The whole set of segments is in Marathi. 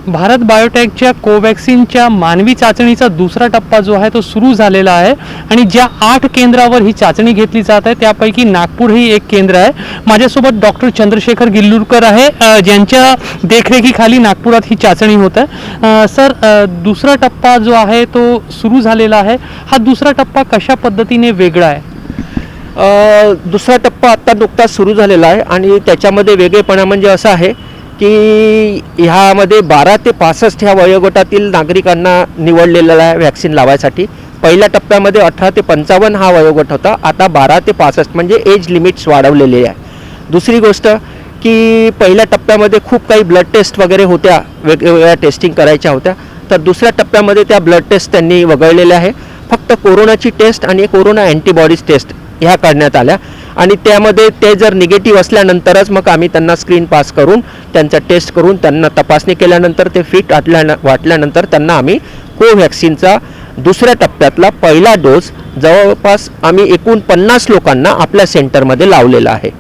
भारत बायोटेकच्या कोवॅक्सिनच्या मानवी चाचणीचा दुसरा टप्पा जो आहे तो सुरू झालेला आहे आणि ज्या 8 केंद्रावर ही चाचणी घेतली जात आहे त्यापैकी नागपूर ही एक केंद्र आहे. माझ्यासोबत डॉक्टर चंद्रशेखर गिल्लूरकर आहे, ज्यांच्या देखरेखीखाली नागपुरात ही चाचणी होत आहे. सर, दुसरा टप्पा जो आहे तो सुरू झालेला आहे. हा दुसरा टप्पा कशा पद्धतीने वेगळा आहे? दुसरा टप्पा आत्ता नुकताच सुरू झालेला आहे आणि त्याच्यामध्ये वेगळेपणा म्हणजे असं आहे की ह्यामध्ये 12 ते 65 ह्या वयोगटातील नागरिकांना निवडलेला आहे वॅक्सिन लावायसाठी. पहिल्या टप्प्यामध्ये 18 ते 55 हा वयोगट होता, आता 12 ते 65 म्हणजे एज लिमिट्स वाढवलेली आहे. दुसरी गोष्ट की पहिल्या टप्प्यामध्ये खूप काही ब्लड टेस्ट वगैरे होत्या, वेगवेगळ्या टेस्टिंग करायच्या होत्या, तर दुसऱ्या टप्प्यामध्ये त्या ब्लड टेस्ट त्यांनी वगळलेल्या आहे. फक्त कोरोनाची टेस्ट आणि कोरोना अँटीबॉडीज टेस्ट ह्या काढण्यात आल्या आणि त्यामध्ये ते जर निगेटिव्ह असल्यानंतरच मग आम्ही त्यांना स्क्रीन पास करून त्यांचा टेस्ट करून त्यांना तपासणी केल्यानंतर ते फिट वाटल्यानंतर त्यांना आम्ही कोव्हॅक्सिनचा दुसऱ्या टप्प्यातला पहिला डोस जवळपास आम्ही एकूण 50 लोकांना आपल्या सेंटरमध्ये लावलेला आहे.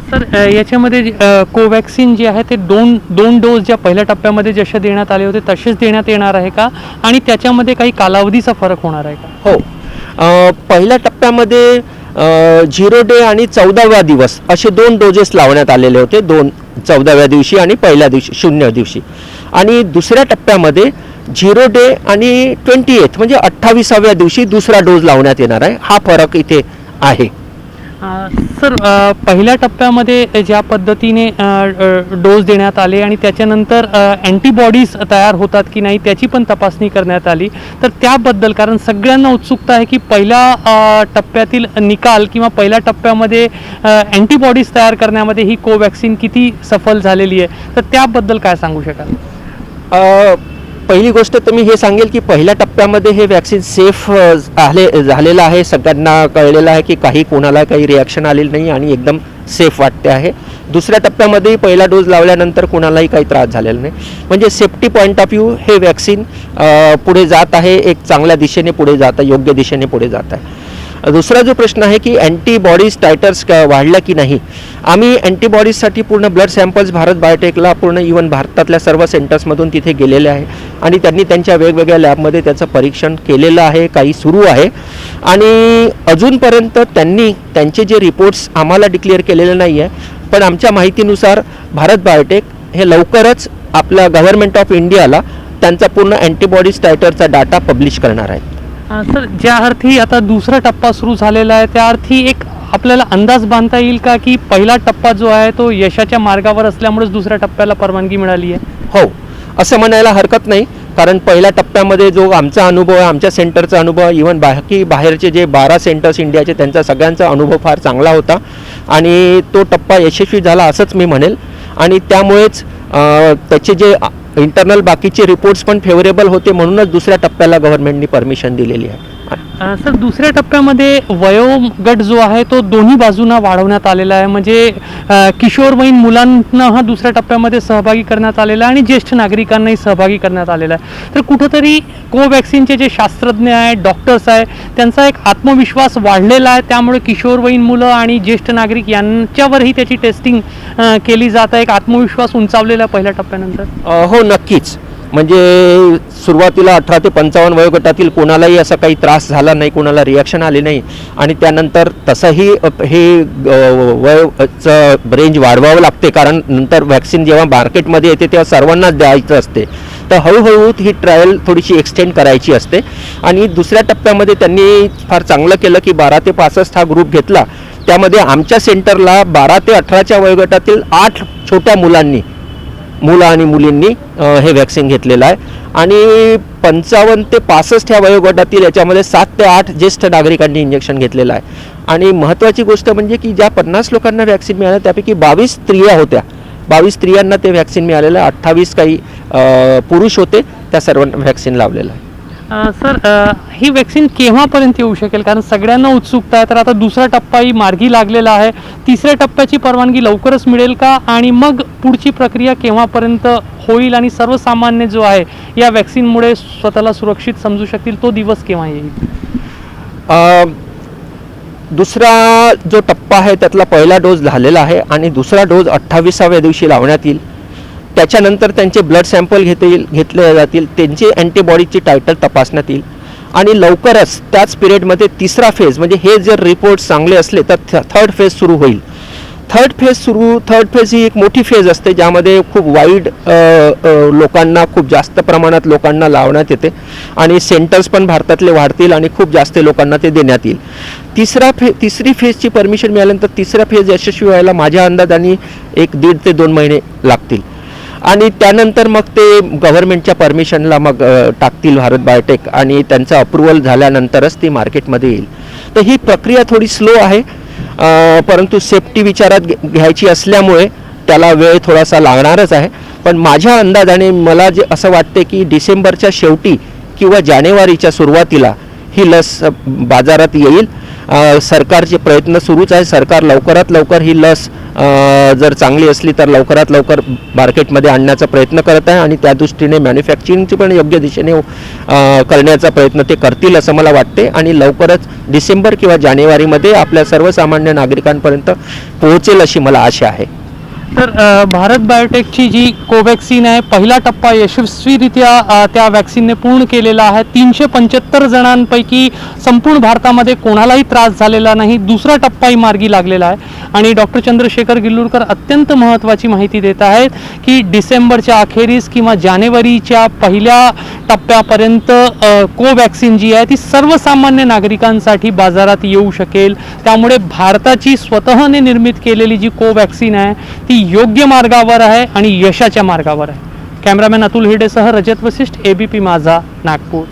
सर, याच्यामध्ये कोवॅक्सिन जे आहे ते दोन डोस ज्या पहिल्या टप्प्यामध्ये जसे देण्यात आले होते तसेच देण्यात येणार आहे का आणि त्याच्यामध्ये काही कालावधीचा फरक होणार आहे का? हो, पहिल्या टप्प्यामध्ये 0 डे आणि 14व्या दिवस असे 2 डोजेस लावण्यात आलेले होते, 14व्या दिवशी आणि पहिल्या दिवशी 0 दिवशी. आणि दुसऱ्या टप्प्यामध्ये 0 डे आणि 28 म्हणजे 28व्या दिवशी दुसरा डोस लावण्यात येणार आहे. हा फरक इथे आहे. सर, पहिल्या टप्प्यामध्ये ज्या पद्धतीने डोस देण्यात आले आणि त्याच्यानंतर अँटीबॉडीज तयार होतात की नाही त्याची पण तपासणी करण्यात आली, तर त्याबद्दल, कारण सगळ्यांना उत्सुकता आहे की पहिल्या टप्प्यातील निकाल किंवा पहिल्या टप्प्यामध्ये अँटीबॉडीज तयार करण्यामध्ये ही कोवॅक्सिन किती सफल झालेली आहे, तर त्याबद्दल काय सांगू शकाल? पहिली गोष्ट तर मी हे सांगेल की पहिल्या टप्प्यामध्ये हे वॅक्सिन सेफ झालेलं आहे. सगळ्यांना कळलेलं आहे की कोणाला काही रिॲक्शन आलेली नाही आणि एकदम सेफ वाटते आहे. दुसऱ्या टप्प्यामध्ये पहिला डोस लावल्यानंतर कोणालाही काही त्रास झालेला नाही. म्हणजे सेफ्टी पॉईंट ऑफ व्ह्यू हे वॅक्सिन पुढे जात आहे, एक चांगल्या दिशेने पुढे जात आहे, योग्य दिशेने पुढे जात आहे. दुसरा जो प्रश्न आहे की अँटीबॉडीज टायटर्स वाढल्या की नाही, आम्ही अँटीबॉडीजसाठी पूर्ण ब्लड सॅम्पल्स भारत बायोटेकला पूर्ण इवन भारतातल्या सर्व सेंटर्समधून तिथे गेलेले आहे आणि त्यांनी त्यांच्या वेगवेगळ्या लॅबमध्ये त्याचं परीक्षण केलेलं आहे, काही सुरू आहे आणि अजूनपर्यंत त्यांनी त्यांचे जे रिपोर्ट्स आम्हाला डिक्लेअर केलेले नाही आहे, पण आमच्या माहितीनुसार भारत बायोटेक हे लवकरच आपल्या गव्हर्नमेंट ऑफ इंडियाला त्यांचा पूर्ण अँटीबॉडीज टायटरचा डाटा पब्लिश करणार आहे. सर, ज्या अर्थी आता दुसरा टप्पा सुरू झालेला आहे त्या अर्थी एक आपल्याला अंदाज बांधता येईल का की पहिला टप्पा जो आहे तो यशाच्या मार्गावर असल्यामुळेच दुसऱ्या टप्प्याला परवानगी मिळाली आहे? हो, असं म्हणायला हरकत नाही, कारण पहिल्या टप्प्यामध्ये जो आमचा अनुभव आहे, आमच्या सेंटरचा अनुभव, इवन बाहेरचे जे 12 सेंटर्स इंडियाचे त्यांचा सगळ्यांचा अनुभव फार चांगला होता आणि तो टप्पा यशस्वी झाला असंच मी म्हणेल आणि त्यामुळेच त्याचे जे इंटरनल बाकीचे रिपोर्ट्स पण फेवरेबल होते, म्हणूनच दुसऱ्या टप्प्याला गव्हर्नमेंटनी परमिशन दिलेली आहे. सर, दुसऱ्या टप्प्यामध्ये वयोगट जो आहे तो दोन्ही बाजूंना वाढवण्यात आलेला आहे, म्हणजे किशोरवयीन मुलांना हा दुसऱ्या टप्प्यामध्ये सहभागी करण्यात आलेला आहे आणि ज्येष्ठ नागरिकांनाही सहभागी करण्यात आलेला आहे. तर कुठंतरी कोवॅक्सिनचे जे शास्त्रज्ञ आहे, डॉक्टर्स आहे, त्यांचा एक आत्मविश्वास वाढलेला आहे, त्यामुळे किशोरवयीन मुलं आणि ज्येष्ठ नागरिक यांच्यावरही त्याची टेस्टिंग केली जात आहे. एक आत्मविश्वास उंचावलेला पहिल्या टप्प्यानंतर. हो, नक्कीच. म्हणजे सुरुवातीला 18 ते 55 वयोगटातील कोणालाही असा काही त्रास झाला नाही, कोणाला रिॲक्शन आली नाही आणि त्यानंतर तसंही हे वयचं रेंज वाढवावं लागते, कारण नंतर वॅक्सिन जेव्हा मार्केटमध्ये येते तेव्हा सर्वांनाच द्यायचं असते, तर हळूहळू ही ट्रायल थोडीशी एक्सटेंड करायची असते. आणि दुसऱ्या टप्प्यामध्ये त्यांनी फार चांगलं केलं की 12 ते 65 हा ग्रुप घेतला, त्यामध्ये आमच्या सेंटरला 12 ते 18च्या वयोगटातील 8 छोट्या मुलं आणि मुलींनी हे वॅक्सिन घेतलेलं आहे आणि 55 ते 65 ह्या वयोगटातील याच्यामध्ये 7 ते 8 ज्येष्ठ नागरिकांनी इंजेक्शन घेतलेलं आहे. आणि महत्त्वाची गोष्ट म्हणजे की ज्या 50 लोकांना वॅक्सिन मिळालं त्यापैकी 22 स्त्रिया होत्या, 22 स्त्रियांना ते वॅक्सिन मिळालेलं आहे, 28 काही पुरुष होते, त्या सर्वांना वॅक्सिन लावलेलं आहे. सर, ही वॅक्सिन केव्हापर्यंत येऊ शकेल, कारण सगळ्यांना उत्सुकता आहे, तर आता दुसरा टप्पाही मार्गी लागलेला आहे, तिसऱ्या टप्प्याची परवानगी लवकरच मिळेल का आणि मग पुढची प्रक्रिया केव्हापर्यंत होईल आणि सर्वसामान्य जो आहे या वॅक्सिनमुळे स्वतःला सुरक्षित समजू शकतील, तो दिवस केव्हा येईल? दुसरा जो टप्पा आहे त्यातला पहिला डोस झालेला आहे आणि दुसरा डोस 28व्या दिवशी लावण्यात येईल. त्याच्यानंतर त्यांचे ब्लड सॅम्पल घेतले जातील, त्यांची अँटीबॉडीची टायटल तपासण्यात येईल आणि लवकरच त्याच पिरियडमध्ये तिसरा फेज म्हणजे हे जर रिपोर्ट चांगले असले तर थर्ड फेज सुरू होईल. थर्ड फेज ही एक मोठी फेज असते ज्यामध्ये खूप वाईड लोकांना, खूप जास्त प्रमाणात लोकांना लावण्यात येते आणि सेंटर्स पण भारतातले वाढतील आणि खूप जास्त लोकांना ते देण्यात येईल. तिसरी फेजची परमिशन मिळाल्यानंतर तिसरा फेज यशस्वी व्हायला माझ्या अंदाजाने 1.5 ते 2 महिने लागतील आणि त्यानंतर मग ते गव्हर्नमेंटच्या परमिशनला मग टाकतील भारत बायोटेक आणि त्यांचं अप्रुव्हल झाल्यानंतरच ती मार्केटमध्ये येईल. तर ही प्रक्रिया थोडी स्लो आहे, परंतु सेफ्टी विचारात घ्यायची असल्यामुळे त्याला वेळ थोडासा लागणारच आहे. पण माझ्या अंदाजाने मला जे असं वाटते की डिसेंबरच्या शेवटी किंवा जानेवारीच्या सुरुवातीला ही लस बाजारात येईल. सरकारचे प्रयत्न सुरूच आहे. सरकार लवकरात लवकर ही लस जर चांगली असली तर लवकरात लवकर मार्केटमध्ये आणण्याचा प्रयत्न करत आहे आणि त्या दृष्टीने मॅन्युफॅक्चरिंगची पण योग्य दिशेने करण्याचा प्रयत्न ते करतील असं मला वाटते आणि लवकरच डिसेंबर किंवा जानेवारीमध्ये आपल्या सर्वसामान्य नागरिकांपर्यंत पोहोचेल अशी मला आशा आहे. तर भारत बायोटेकची जी कोवॅक्सिन आहे, पहिला टप्पा यशस्वीरित्या त्या वॅक्सिनने पूर्ण केलेला आहे. 375 जणांपैकी संपूर्ण भारतामध्ये कोणालाही त्रास झालेला नाही. दुसरा टप्पाही मार्गी लागलेला आहे आणि डॉक्टर चंद्रशेखर गिल्लुरकर अत्यंत महत्त्वाची माहिती देत आहेत की डिसेंबरच्या अखेरीस किंवा जानेवारीच्या पहिल्या टप्प्यापर्यंत कोवॅक्सिन जी आहे ती सर्वसामान्य नागरिकांसाठी बाजारात येऊ शकेल. त्यामुळे भारताची स्वतःने निर्मित केलेली जी कोवॅक्सिन आहे ती योग्य मार्गावर आहे आणि यशाच्या मार्गावर आहे. कॅमेरामॅन अतुल हिडेसह रजत वसिष्ठ, ABP माझा, नागपूर.